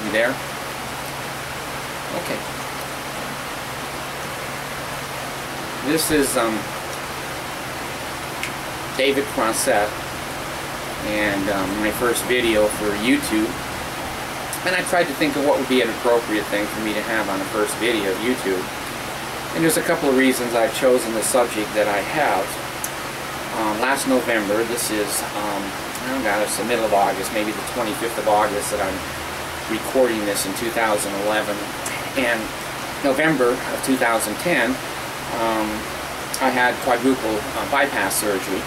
You there? Okay. This is David Crossett, and my first video for YouTube. And I tried to think of what would be an appropriate thing for me to have on the first video of YouTube. And there's a couple of reasons I've chosen the subject that I have. Last November, this is, oh God, it's the middle of August, maybe the 25th of August that I'm recording this in 2011. And November of 2010, I had quadruple bypass surgery.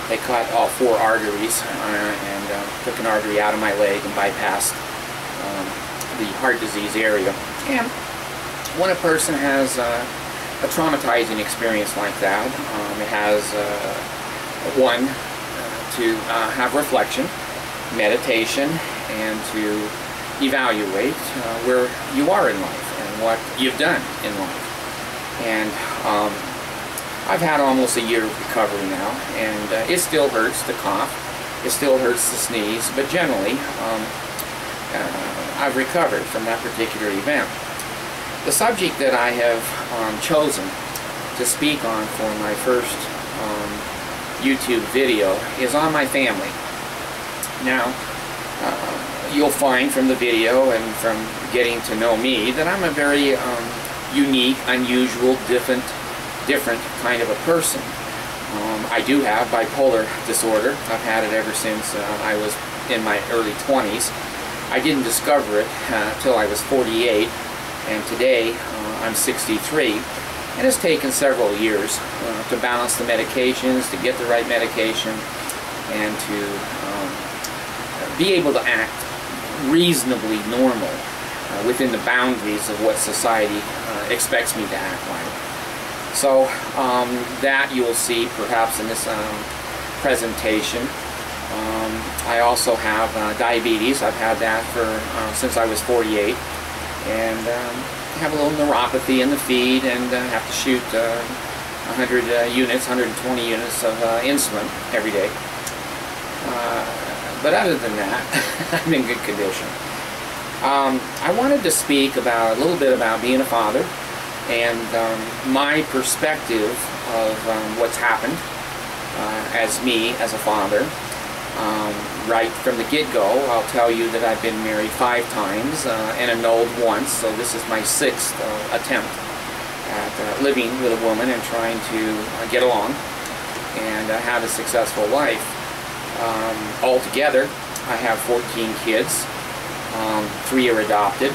They cut all 4 arteries and took an artery out of my leg and bypassed the heart disease area. And when a person has a traumatizing experience like that, it has one to have reflection, meditation, and to evaluate where you are in life and what you've done in life. And I've had almost a year of recovery now, and it still hurts to cough, it still hurts to sneeze, but generally I've recovered from that particular event. The subject that I have chosen to speak on for my first YouTube video is on my family. Now, you'll find from the video and from getting to know me that I'm a very unique, unusual, different kind of a person. I do have bipolar disorder. I've had it ever since I was in my early 20s. I didn't discover it until I was 48, and today I'm 63. And it's taken several years to balance the medications, to get the right medication, and to be able to act reasonably normal within the boundaries of what society expects me to act like. So that you'll see perhaps in this presentation. I also have diabetes. I've had that for since I was 48, and have a little neuropathy in the feed, and have to shoot 100 units, 120 units of insulin every day. But other than that, I'm in good condition. I wanted to speak about a little bit about being a father and my perspective of what's happened as me as a father. Right from the get-go, I'll tell you that I've been married 5 times and annulled once, so this is my 6th attempt at living with a woman and trying to get along and have a successful life. Altogether, I have 14 kids. 3 are adopted.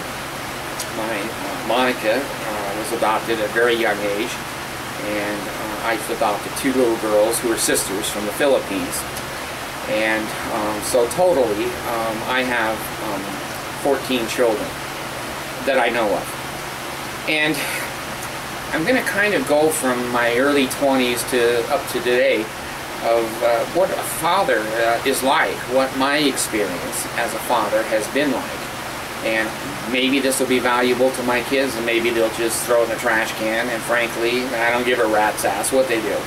Monica was adopted at a very young age, and I've adopted 2 little girls who are sisters from the Philippines. And so totally, I have 14 children that I know of. And I'm going to kind of go from my early 20s to up to today of what a father is like, what my experience as a father has been like. And maybe this will be valuable to my kids, and maybe they'll just throw it in the trash can, and frankly, I don't give a rat's ass what they do.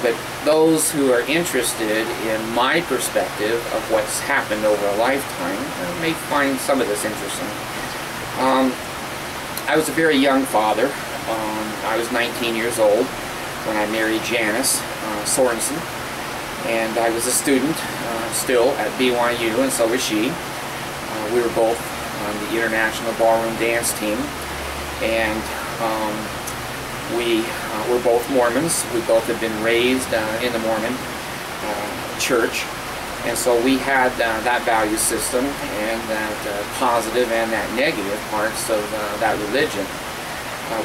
But those who are interested in my perspective of what's happened over a lifetime may find some of this interesting. I was a very young father. I was 19 years old when I married Janice Sorensen, and I was a student still at BYU, and so was she. We were both on the International Ballroom Dance team, and we were both Mormons. We both had been raised in the Mormon church, and so we had that value system and that positive and that negative parts of that religion.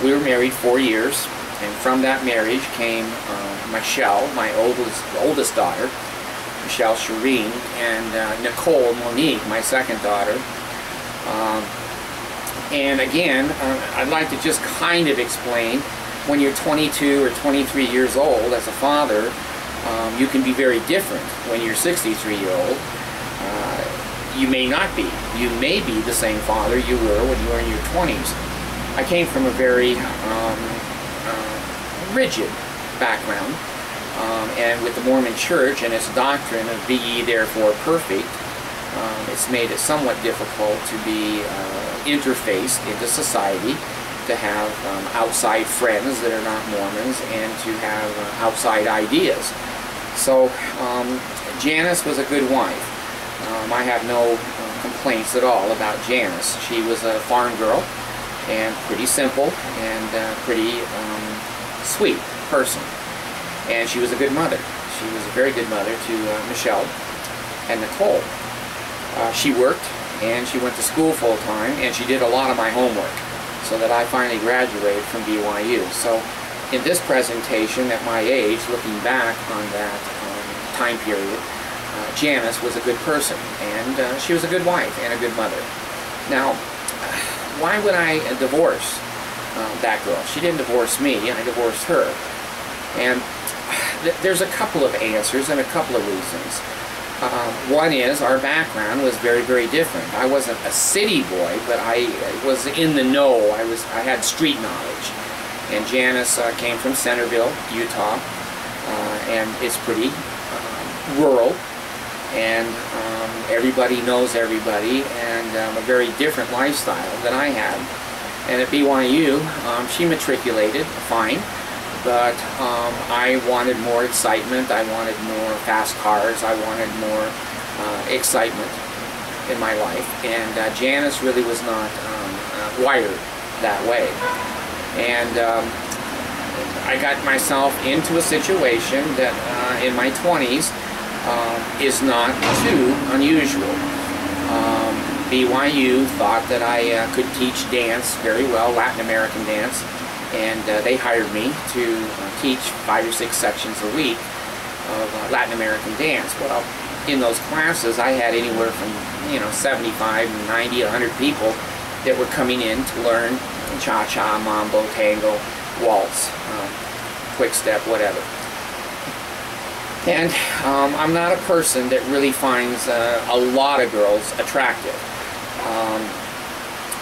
We were married 4 years, and from that marriage came Michelle, my oldest daughter, Michelle Shireen, and Nicole Monique, my second daughter. And again, I'd like to just kind of explain, when you're 22 or 23 years old as a father, you can be very different when you're 63-year-old. You may not be. You may be the same father you were when you were in your 20s. I came from a very rigid background, and with the Mormon Church and its doctrine of be ye therefore perfect, It's made it somewhat difficult to be interfaced into society, to have outside friends that are not Mormons, and to have outside ideas. So Janice was a good wife. I have no complaints at all about Janice. She was a farm girl and pretty simple and pretty sweet person. And she was a good mother. She was a very good mother to Michelle and Nicole. She worked and she went to school full-time, and she did a lot of my homework so that I finally graduated from BYU. So in this presentation at my age, looking back on that time period, Janice was a good person, and she was a good wife and a good mother. Now, why would I divorce that girl? She didn't divorce me, I divorced her. And there's a couple of answers and a couple of reasons. One is our background was very, very different. I wasn't a city boy, but I was in the know. I had street knowledge. And Janice came from Centerville, Utah, and it's pretty rural, and everybody knows everybody, and a very different lifestyle than I had. And at BYU, she matriculated fine, but I wanted more excitement, I wanted more fast cars, I wanted more excitement in my life, and Janice really was not wired that way. And I got myself into a situation that in my 20s is not too unusual. BYU thought that I could teach dance very well, Latin American dance, and they hired me to teach 5 or 6 sections a week of Latin American dance. Well, in those classes I had anywhere from 75, 90, 100 people that were coming in to learn cha-cha, mambo, tango, waltz, quick step, whatever. And I'm not a person that really finds a lot of girls attractive.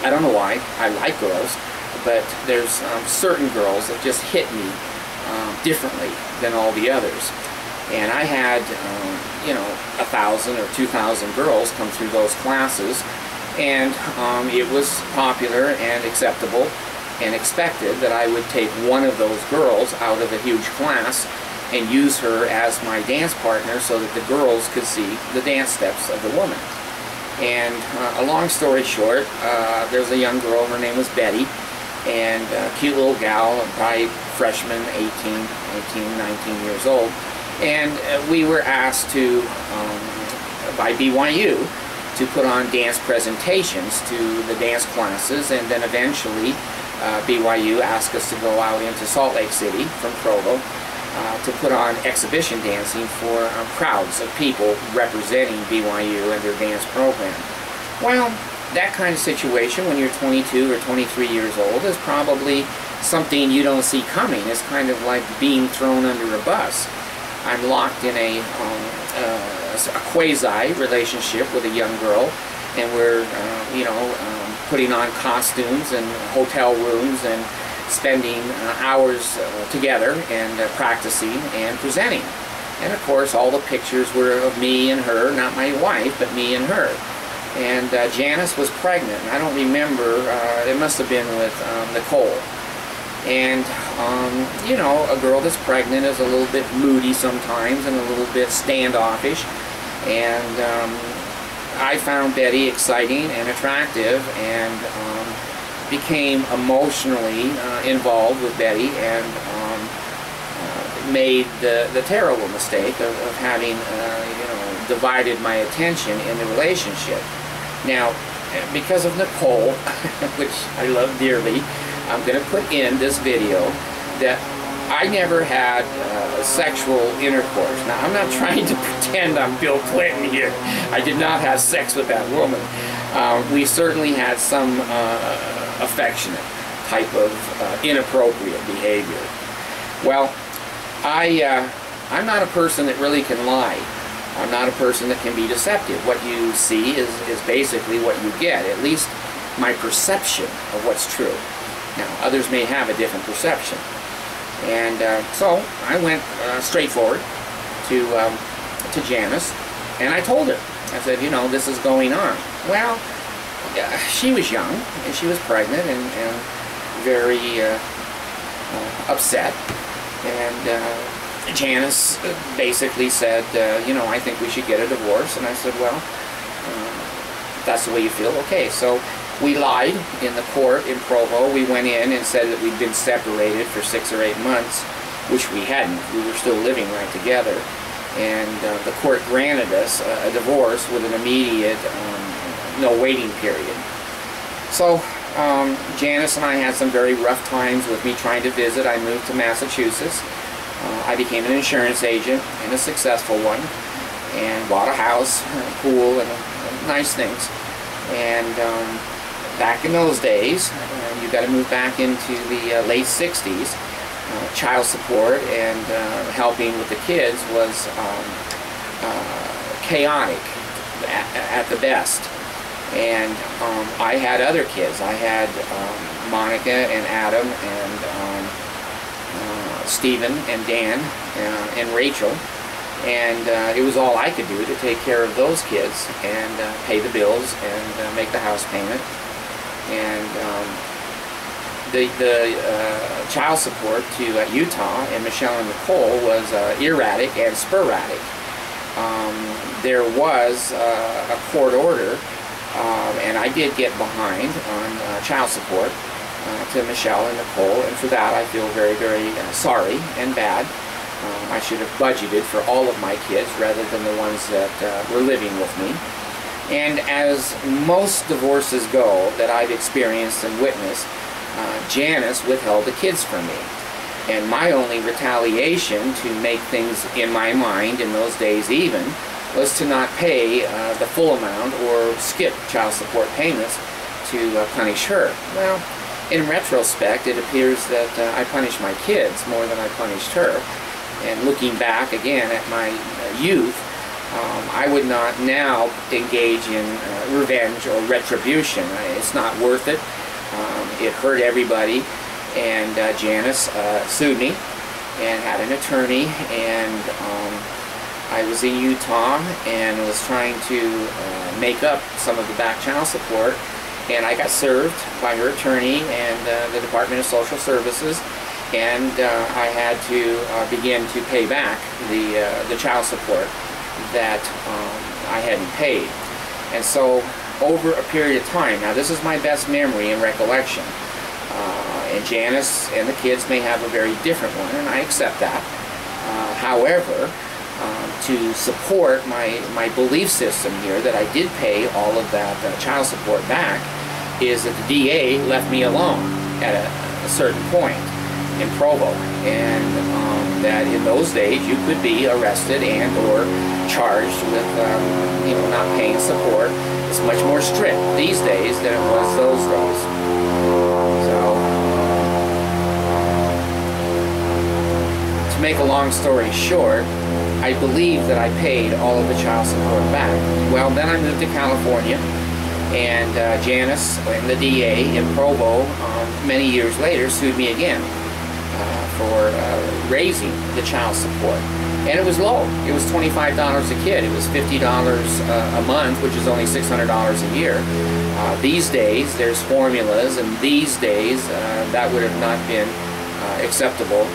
I don't know why. I like girls, but there's certain girls that just hit me differently than all the others. And I had 1,000 or 2,000 girls come through those classes, and it was popular and acceptable and expected that I would take one of those girls out of a huge class and use her as my dance partner so that the girls could see the dance steps of the woman. And a long story short, there's a young girl, her name was Betty, and a cute little gal, probably freshman, 18, 19 years old. And we were asked to, by BYU, to put on dance presentations to the dance classes, and then eventually BYU asked us to go out into Salt Lake City from Provo to put on exhibition dancing for crowds of people representing BYU and their dance program. Well, that kind of situation when you're 22 or 23 years old is probably something you don't see coming. It's kind of like being thrown under a bus. I'm locked in a quasi-relationship with a young girl, and we're, putting on costumes and hotel rooms and spending hours together and practicing and presenting. And of course, all the pictures were of me and her, not my wife, but me and her. And Janice was pregnant. I don't remember, it must have been with Nicole. And, a girl that's pregnant is a little bit moody sometimes and a little bit standoffish. And I found Betty exciting and attractive, and became emotionally involved with Betty, and made the terrible mistake of having, divided my attention in the relationship. Now, because of Nicole, which I love dearly, I'm going to put in this video that I never had sexual intercourse. Now, I'm not trying to pretend I'm Bill Clinton here. I did not have sex with that woman. We certainly had some affectionate type of inappropriate behavior. Well, I'm not a person that really can lie. I'm not a person that can be deceptive. What you see is basically what you get, at least my perception of what's true. Now, others may have a different perception. And so I went straightforward to Janice, and I told her, I said, you know, this is going on. Well, she was young, and she was pregnant, and very upset. And Janice basically said, you know, I think we should get a divorce. And I said, well, if that's the way you feel, okay. So we lied in the court in Provo. We went in and said that we'd been separated for 6 or 8 months, which we hadn't. We were still living right together. And the court granted us a divorce with an immediate, no waiting period. So Janice and I had some very rough times with me trying to visit. I moved to Massachusetts. I became an insurance agent, and a successful one, and bought a house, a pool, and nice things. And back in those days, you got to move back into the late 60s. Child support and helping with the kids was chaotic at the best. And I had other kids. I had Monica and Adam and Stephen and Dan and Rachel. And it was all I could do to take care of those kids and pay the bills and make the house payment. And the child support to Utah and Michelle and Nicole was erratic and sporadic. There was a court order, and I did get behind on child support to Michelle and Nicole, and for that I feel very, very sorry and bad. I should have budgeted for all of my kids rather than the ones that were living with me. And as most divorces go that I've experienced and witnessed, Janice withheld the kids from me. And my only retaliation to make things in my mind, in those days even, was to not pay the full amount or skip child support payments to punish her. Well, in retrospect, it appears that I punished my kids more than I punished her. And looking back again at my youth, I would not now engage in revenge or retribution. It's not worth it. It hurt everybody, and Janice sued me and had an attorney, and I was in Utah and was trying to make up some of the back child support, and I got served by her attorney and the Department of Social Services, and I had to begin to pay back the child support that I hadn't paid. And so over a period of time, now this is my best memory and recollection, and Janice and the kids may have a very different one, and I accept that. However, to support my belief system here that I did pay all of that child support back, is that the DA left me alone at a certain point in Provo, and that in those days you could be arrested and or charged with you know, not paying support. It's much more strict these days than it was those days. So, to make a long story short, I believe that I paid all of the child support back. Well, then I moved to California, and Janice and the DA in Provo many years later sued me again for raising the child support. And it was low. It was $25 a kid. It was $50 a month, which is only $600 a year. These days, there's formulas, and these days, that would have not been acceptable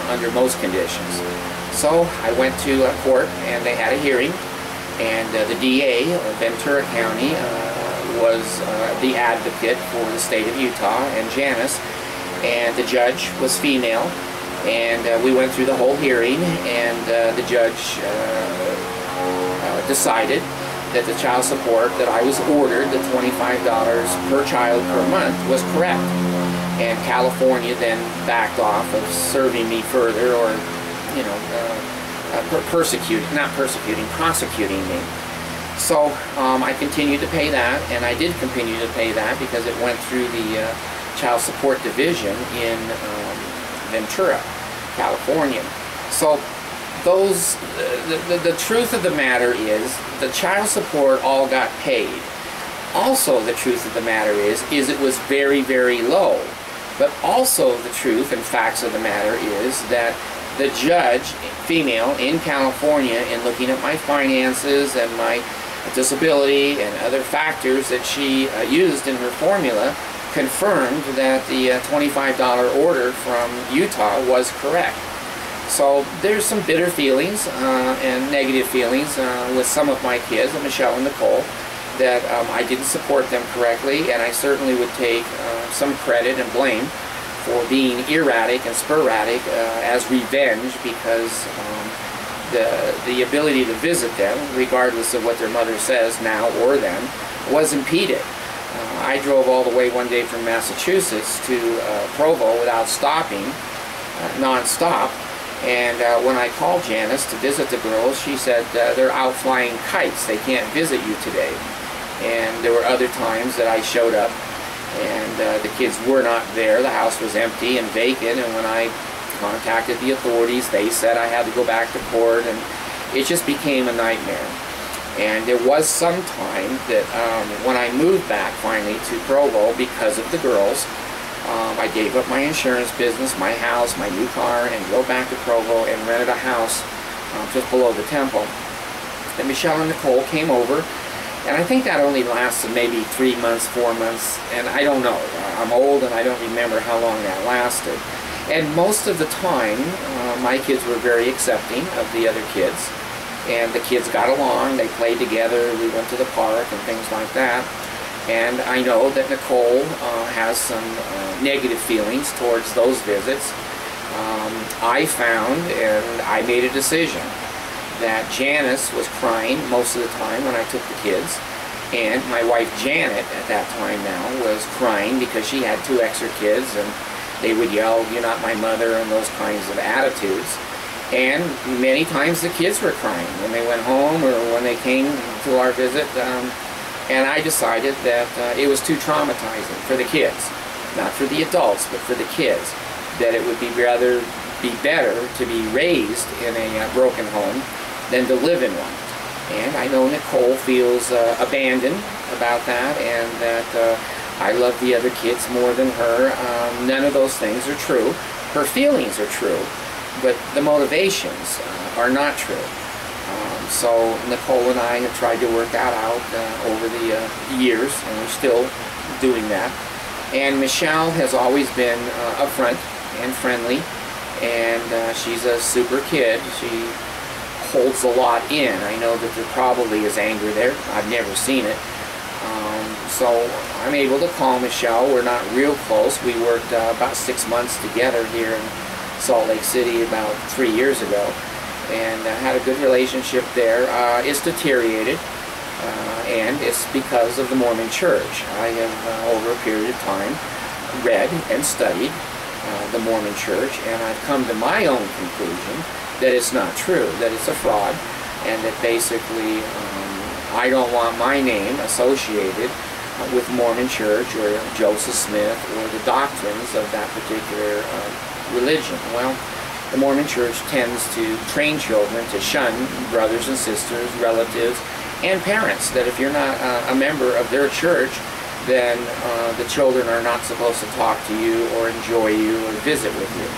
under most conditions. So I went to court, and they had a hearing, and the DA of Ventura County was the advocate for the state of Utah and Janice, and the judge was female. And we went through the whole hearing, and the judge decided that the child support that I was ordered, the $25 per child per month, was correct. And California then backed off of serving me further, or, you know, prosecuting me. So I continued to pay that, and I did continue to pay that because it went through the Child Support Division in Ventura, California. So those, the truth of the matter is the child support all got paid. Also, the truth of the matter is it was very, very low. But also the truth and facts of the matter is that the judge, female, in California, in looking at my finances and my disability and other factors that she used in her formula confirmed that the $25 order from Utah was correct. So there's some bitter feelings and negative feelings with some of my kids, Michelle and Nicole, that I didn't support them correctly, and I certainly would take some credit and blame for being erratic and sporadic as revenge, because the ability to visit them, regardless of what their mother says now or then, was impeded. I drove all the way one day from Massachusetts to Provo without stopping, non-stop, and when I called Janice to visit the girls, she said they're out flying kites, they can't visit you today. And there were other times that I showed up and the kids were not there, the house was empty and vacant, and when I contacted the authorities, they said I had to go back to court, and it just became a nightmare. And there was some time that when I moved back finally to Provo because of the girls, I gave up my insurance business, my house, my new car, and drove back to Provo and rented a house just below the temple. And Michelle and Nicole came over, and I think that only lasted maybe 3 months, 4 months, and I don't know. I'm old and I don't remember how long that lasted. And most of the time, my kids were very accepting of the other kids. And the kids got along, they played together, we went to the park and things like that. And I know that Nicole has some negative feelings towards those visits. I found, and I made a decision, that Janice was crying most of the time when I took the kids, and my wife Janet at that time now was crying because she had 2 extra kids, and they would yell, "You're not my mother," and those kinds of attitudes. And many times the kids were crying when they went home or when they came to our visit, and I decided that it was too traumatizing for the kids, not for the adults, but for the kids, that it would be better to be raised in a broken home than to live in one. And I know Nicole feels abandoned about that, and that I love the other kids more than her. None of those things are true. Her feelings are true, but the motivations are not true. So Nicole and I have tried to work that out over the years, and we're still doing that. And Michelle has always been upfront and friendly, and she's a super kid. She holds a lot in. I know that there probably is anger there. I've never seen it. So I'm able to call Michelle. We're not real close. We worked about 6 months together here in Salt Lake City about 3 years ago, and had a good relationship there. It's deteriorated, and it's because of the Mormon Church. I have, over a period of time, read and studied the Mormon Church, and I've come to my own conclusion that it's not true, that it's a fraud, and that basically I don't want my name associated with Mormon Church or Joseph Smith or the doctrines of that particular religion. Well, the Mormon Church tends to train children to shun brothers and sisters, relatives, and parents, that if you're not a member of their church, then the children are not supposed to talk to you or enjoy you or visit with you.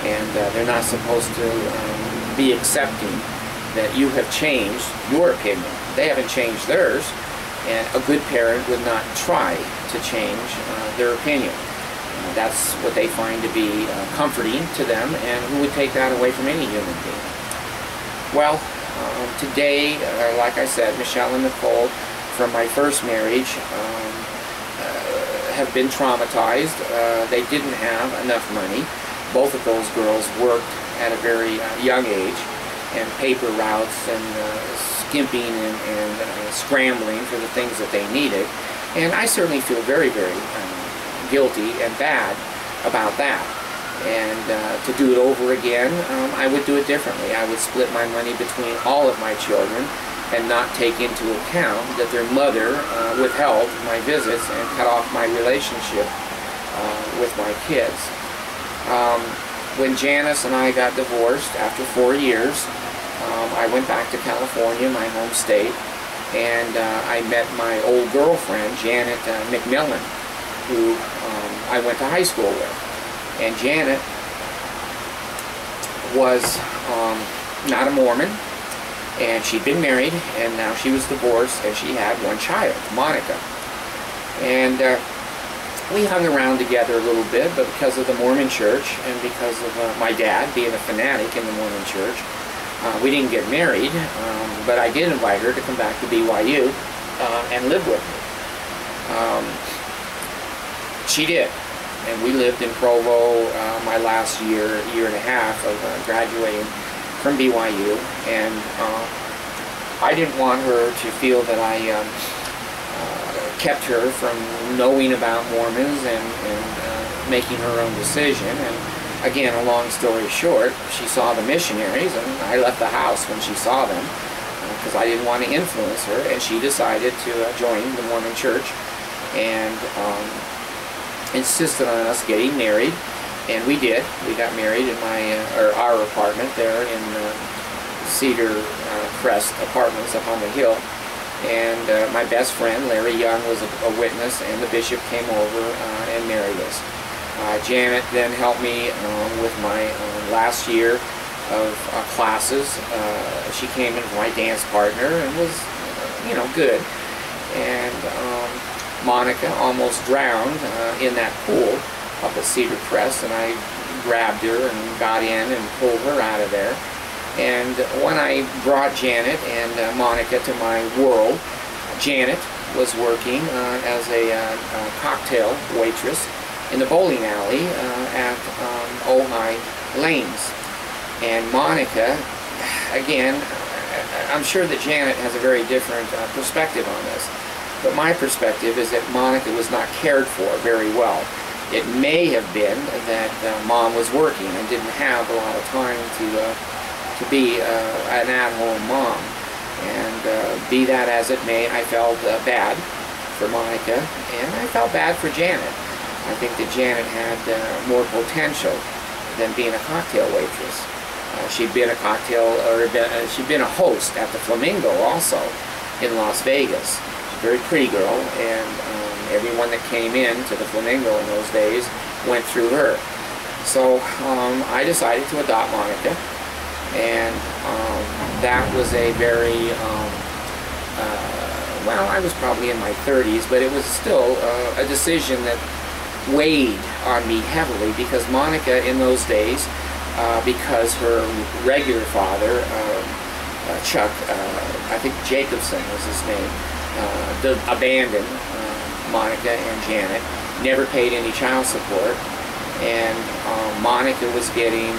And they're not supposed to be accepting that you have changed your opinion. They haven't changed theirs, and a good parent would not try to change their opinion. That's what they find to be comforting to them, and who would take that away from any human being? Well, today, like I said, Michelle and Nicole, from my first marriage, have been traumatized. They didn't have enough money. Both of those girls worked at a very young age, and paper routes and skimping and scrambling for the things that they needed. And I certainly feel very, very guilty and bad about that. And to do it over again, I would do it differently. I would split my money between all of my children and not take into account that their mother withheld my visits and cut off my relationship with my kids. When Janice and I got divorced after 4 years, I went back to California, my home state, and I met my old girlfriend, Janet McMillan, who I went to high school with. And Janet was not a Mormon, And she'd been married, and now she was divorced, and she had one child, Monica. And we hung around together a little bit, but because of the Mormon church and because of my dad being a fanatic in the Mormon church, we didn't get married, but I did invite her to come back to BYU and live with me. She did, and we lived in Provo my last year and a half of graduating from BYU, and I didn't want her to feel that I kept her from knowing about Mormons and making her own decision. And again, a long story short, she saw the missionaries, and I left the house when she saw them because I didn't want to influence her, and she decided to join the Mormon church and insisted on us getting married. And we did. We got married in our apartment there in Cedar Crest Apartments up on the hill. And my best friend, Larry Young, was a witness, and the bishop came over and married us. Janet then helped me with my last year of classes. She came in as my dance partner and was, good. And Monica almost drowned in that pool up at Cedar Crest, and I grabbed her and got in and pulled her out of there. And when I brought Janet and Monica to my world, Janet was working as a cocktail waitress in the bowling alley at Ojai Lanes. And Monica, again, I'm sure that Janet has a very different perspective on this, but my perspective is that Monica was not cared for very well. It may have been that Mom was working and didn't have a lot of time to be an at-home mom. And be that as it may, I felt bad for Monica, and I felt bad for Janet. I think that Janet had more potential than being a cocktail waitress. She'd been a she'd been a host at the Flamingo also in Las Vegas. Very pretty girl, and everyone that came in to the Flamingo in those days went through her. So I decided to adopt Monica, and that was a very, well, I was probably in my 30s, but it was still a decision that weighed on me heavily, because Monica in those days, because her regular father, Chuck, I think Jacobson was his name, abandoned Monica and Janet, never paid any child support, and Monica was getting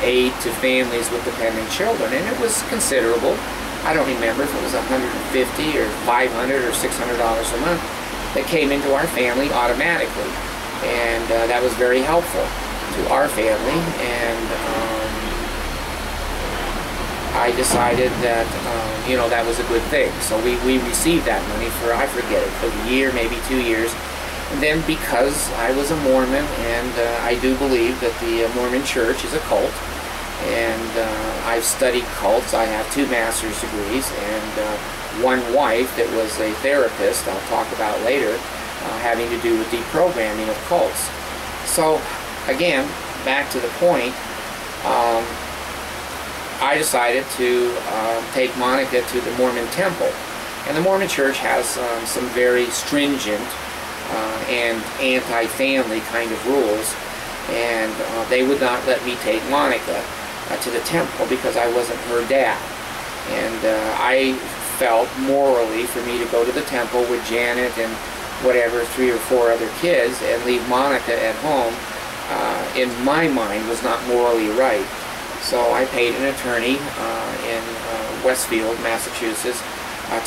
aid to families with dependent children, and it was considerable. I don't remember if it was $150 or $500 or $600 a month that came into our family automatically, and that was very helpful to our family. And I decided that that was a good thing. So we received that money for, I forget it, a year, maybe 2 years. And then, because I was a Mormon, and I do believe that the Mormon church is a cult, and I've studied cults. I have 2 master's degrees, and one wife that was a therapist, I'll talk about later, having to do with deprogramming of cults. So again, back to the point, I decided to take Monica to the Mormon temple. And the Mormon church has some very stringent and anti-family kind of rules, and they would not let me take Monica to the temple because I wasn't her dad. And I felt morally for me to go to the temple with Janet and whatever 3 or 4 other kids and leave Monica at home, in my mind was not morally right. So I paid an attorney in Westfield, Massachusetts,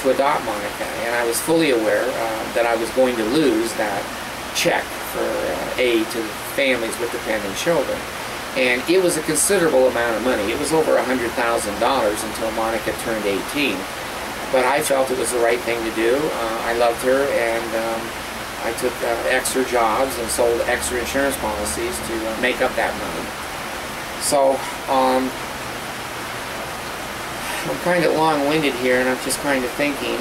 to adopt Monica, and I was fully aware that I was going to lose that check for aid to families with dependent children. And it was a considerable amount of money. It was over $100,000 until Monica turned 18. But I felt it was the right thing to do. I loved her, and I took extra jobs and sold extra insurance policies to make up that money. So I'm kind of long-winded here, and I'm just kind of thinking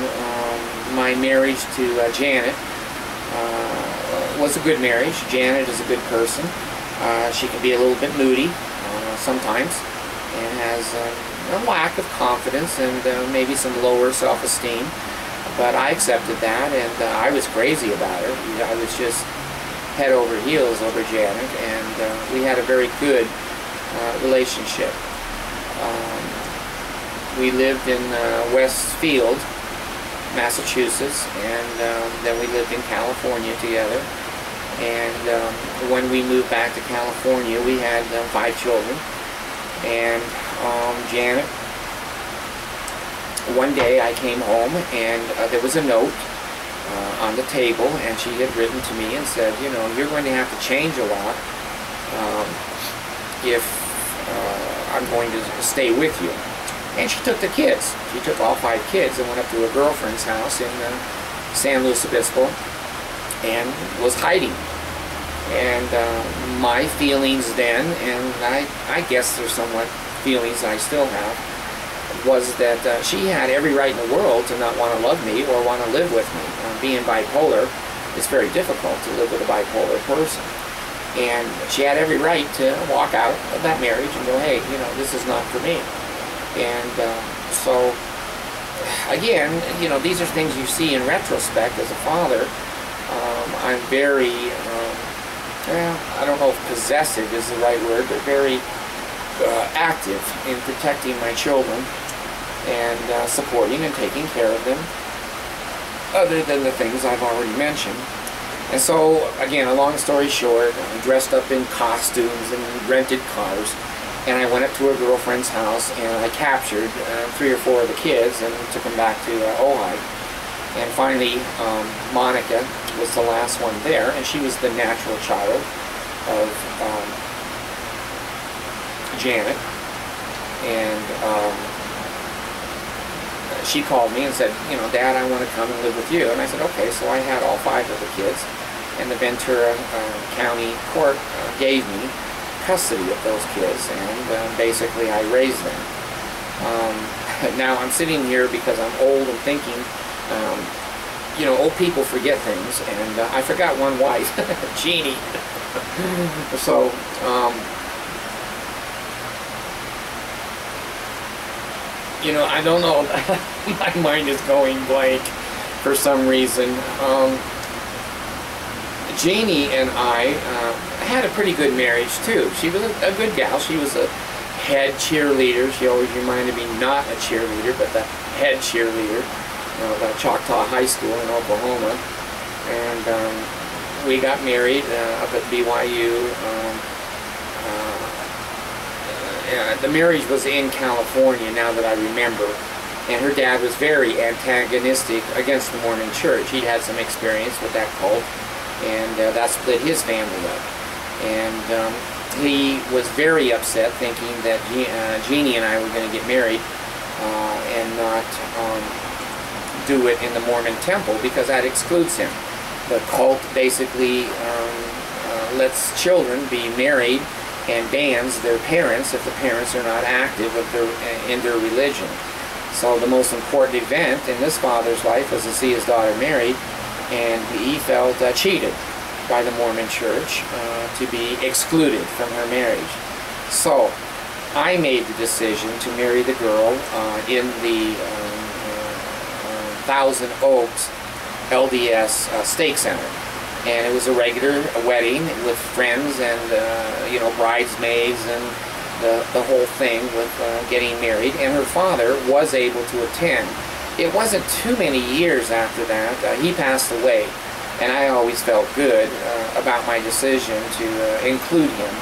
my marriage to Janet was a good marriage. Janet is a good person. She can be a little bit moody sometimes, and has a lack of confidence and maybe some lower self-esteem. But I accepted that, and I was crazy about her. I was just head over heels over Janet, and we had a very good relationship. We lived in Westfield, Massachusetts, and then we lived in California together. And when we moved back to California, we had 5 children. And Janet, one day I came home, and there was a note on the table, and she had written to me and said, you know, you're going to have to change a lot if I'm going to stay with you. And she took the kids. She took all 5 kids and went up to her girlfriend's house in San Luis Obispo and was hiding. And my feelings then, and I guess there's somewhat feelings I still have, was that she had every right in the world to not want to love me or want to live with me. Being bipolar, it's very difficult to live with a bipolar person. And she had every right to walk out of that marriage and go, hey, you know, this is not for me. And so, again, you know, these are things you see in retrospect as a father. I'm very, well, I don't know if possessive is the right word, but very active in protecting my children and supporting and taking care of them, other than the things I've already mentioned. And so, again, a long story short, I dressed up in costumes and rented cars, and I went up to her girlfriend's house, and I captured 3 or 4 of the kids and took them back to Ojai. And finally, Monica was the last one there, and she was the natural child of Janet. And she called me and said, you know, Dad, I want to come and live with you. And I said, okay. So I had all 5 of the kids, and the Ventura County Court gave me custody of those kids, and basically I raised them. Now I'm sitting here because I'm old and thinking, you know, old people forget things, and I forgot one wife, Genie. So, you know, I don't know, my mind is going blank for some reason. Janie and I had a pretty good marriage too. She was a good gal. She was a head cheerleader. She always reminded me not a cheerleader, but the head cheerleader of Choctaw High School in Oklahoma. And we got married up at BYU. The marriage was in California, now that I remember. And her dad was very antagonistic against the Mormon Church. He'd had some experience with that cult, and that split his family up. And he was very upset, thinking that Genie and I were going to get married and not do it in the Mormon temple, because that excludes him. The cult basically lets children be married and bans their parents if the parents are not active in their religion. So the most important event in this father's life was to see his daughter married, and he felt cheated by the Mormon Church to be excluded from her marriage. So I made the decision to marry the girl in the Thousand Oaks LDS Stake Center. And it was a regular wedding with friends and, you know, bridesmaids and the whole thing with getting married. And her father was able to attend. It wasn't too many years after that. He passed away. And I always felt good about my decision to include him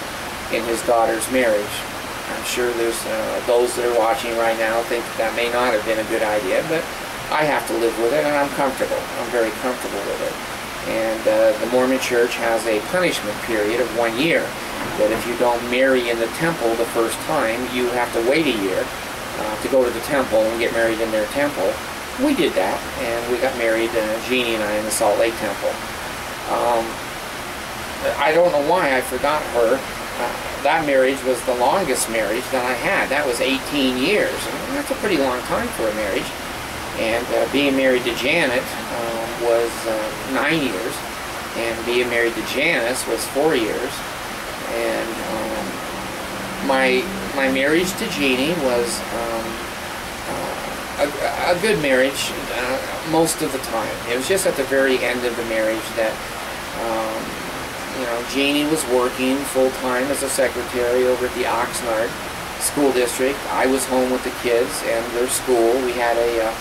in his daughter's marriage. I'm sure there's those that are watching right now think that may not have been a good idea, but I have to live with it, and I'm comfortable. I'm very comfortable with it. And the Mormon Church has a punishment period of 1 year, that if you don't marry in the temple the first time, you have to wait a year to go to the temple and get married in their temple. We did that, and we got married, Genie and I, in the Salt Lake Temple. I don't know why I forgot her. That marriage was the longest marriage that I had. That was 18 years. And that's a pretty long time for a marriage. And being married to Janet was 9 years, and being married to Janice was 4 years. And my my marriage to Jeannie was a good marriage most of the time. It was just at the very end of the marriage that you know, Jeannie was working full-time as a secretary over at the Oxnard School District. I was home with the kids and their school. We had a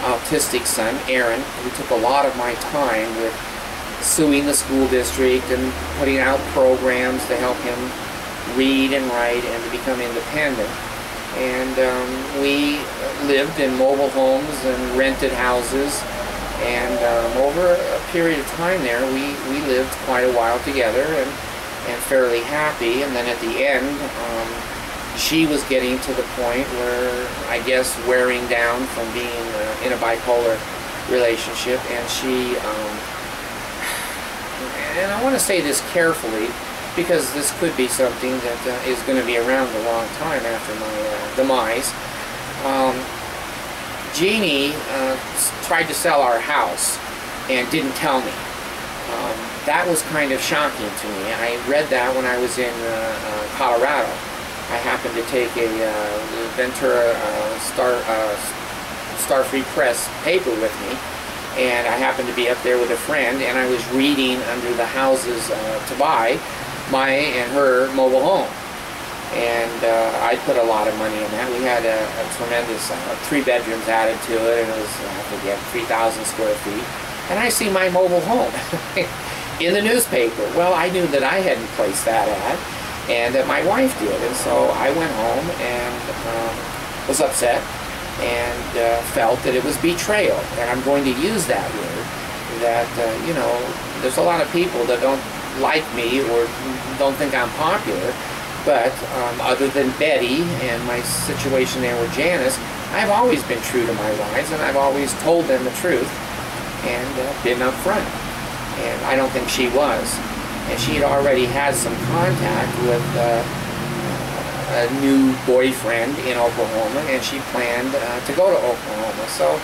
autistic son, Aaron, who took a lot of my time with suing the school district and putting out programs to help him read and write and to become independent. And we lived in mobile homes and rented houses, and over a period of time there we lived quite a while together and fairly happy. And then at the end she was getting to the point where, I guess, wearing down from being in a bipolar relationship, and she and I want to say this carefully because this could be something that is going to be around a long time after my demise. Genie tried to sell our house and didn't tell me. That was kind of shocking to me. I read that when I was in Colorado. I happened to take a Ventura Star Free Press paper with me, and I happened to be up there with a friend, and I was reading under the houses to buy my and her mobile home. And I put a lot of money in that. We had a tremendous 3 bedrooms added to it, and it was, I forget, 3,000 square feet. And I see my mobile home in the newspaper. Well, I knew that I hadn't placed that ad, and that my wife did. And so I went home and was upset and felt that it was betrayal. And I'm going to use that word, that, you know, there's a lot of people that don't like me or don't think I'm popular. But other than Betty and my situation there with Janice, I've always been true to my wives, and I've always told them the truth and been upfront. And I don't think she was. And she had already had some contact with a new boyfriend in Oklahoma, and she planned to go to Oklahoma. So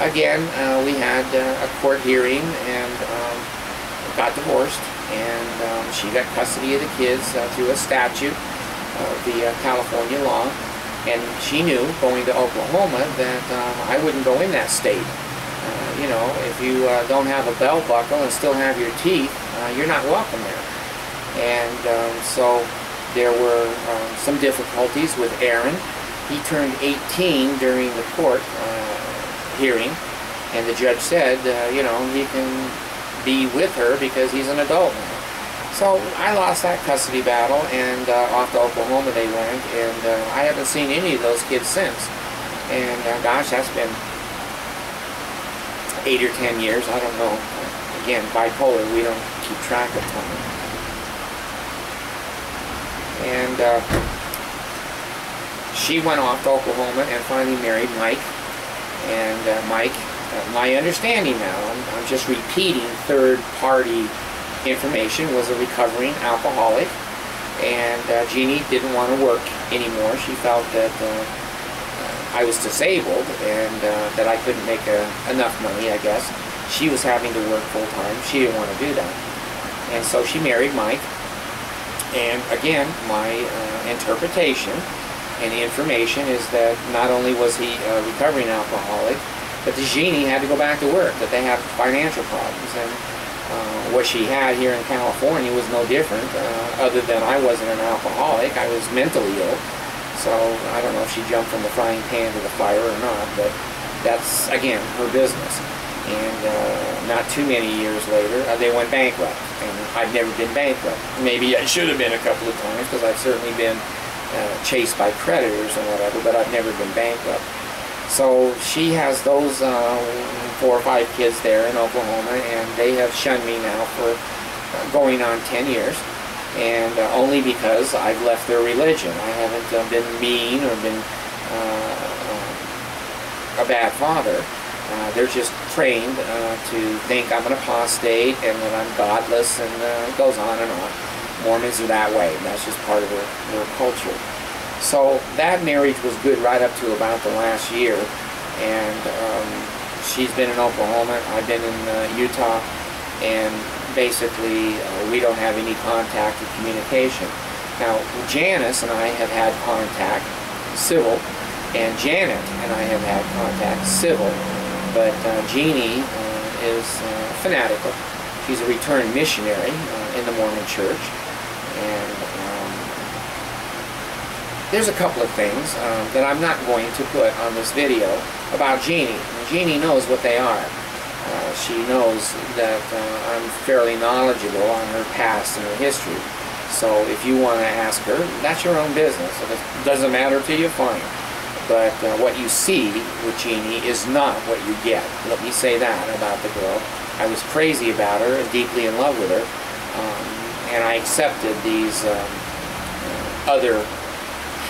again, we had a court hearing and got divorced. And she got custody of the kids through a statute of the California law. And she knew, going to Oklahoma, that I wouldn't go in that state. You know, if you don't have a belt buckle and still have your teeth, you're not welcome there. And so there were some difficulties with Aaron. He turned 18 during the court hearing, and the judge said, you know, he can be with her because he's an adult now. So I lost that custody battle, and off to Oklahoma they went, and I haven't seen any of those kids since. And gosh, that's been 8 or 10 years, I don't know. Again, bipolar, we don't keep track of time. And she went off to Oklahoma and finally married Mike. And Mike, my understanding now, I'm just repeating third-party information, was a recovering alcoholic, and Jeannie didn't want to work anymore. She felt that I was disabled and that I couldn't make enough money, I guess. She was having to work full-time. She didn't want to do that. And so she married Mike, and again, my interpretation and information is that not only was he a recovering alcoholic, but the Genie had to go back to work, that they have financial problems. And what she had here in California was no different, other than I wasn't an alcoholic. I was mentally ill. So I don't know if she jumped from the frying pan to the fire or not, but that's, again, her business. And not too many years later, they went bankrupt. And I've never been bankrupt. Maybe I should have been a couple of times, because I've certainly been chased by creditors and whatever, but I've never been bankrupt. So she has those 4 or 5 kids there in Oklahoma, and they have shunned me now for going on 10 years. And only because I've left their religion. I haven't been mean or been a bad father. They're just trained to think I'm an apostate and that I'm godless, and it goes on and on. Mormons are that way. That's just part of their culture. So that marriage was good right up to about the last year, and she's been in Oklahoma, I've been in Utah, and basically we don't have any contact or communication. Now, Janice and I have had contact, civil, and Janet and I have had contact, civil, but Genie is fanatical. She's a returned missionary in the Mormon Church, and there's a couple of things that I'm not going to put on this video about Genie. Genie knows what they are. She knows that I'm fairly knowledgeable on her past and her history. So if you want to ask her, that's your own business. If it doesn't matter to you, fine. But what you see with Genie is not what you get. Let me say that about the girl. I was crazy about her, deeply in love with her, and I accepted these other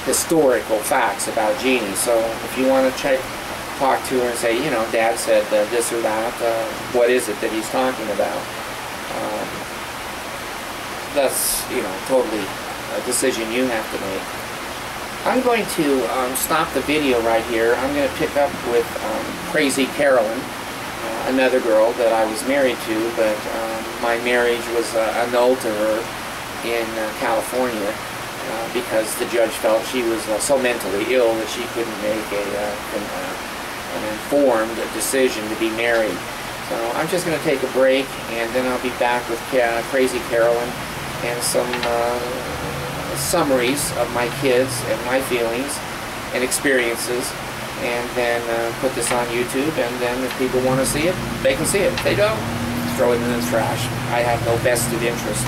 historical facts about Genie. So if you want to talk to her and say, you know, Dad said this or that, what is it that he's talking about? That's, you know, totally a decision you have to make. I'm going to stop the video right here. I'm going to pick up with Crazy Carolyn, another girl that I was married to, but my marriage was annulled to her in California because the judge felt she was so mentally ill that she couldn't make an informed decision to be married. So I'm just going to take a break, and then I'll be back with Crazy Carolyn and some summaries of my kids and my feelings and experiences, and then put this on YouTube, and then if people want to see it, they can see it. If they don't, throw it in the trash. I have no vested interest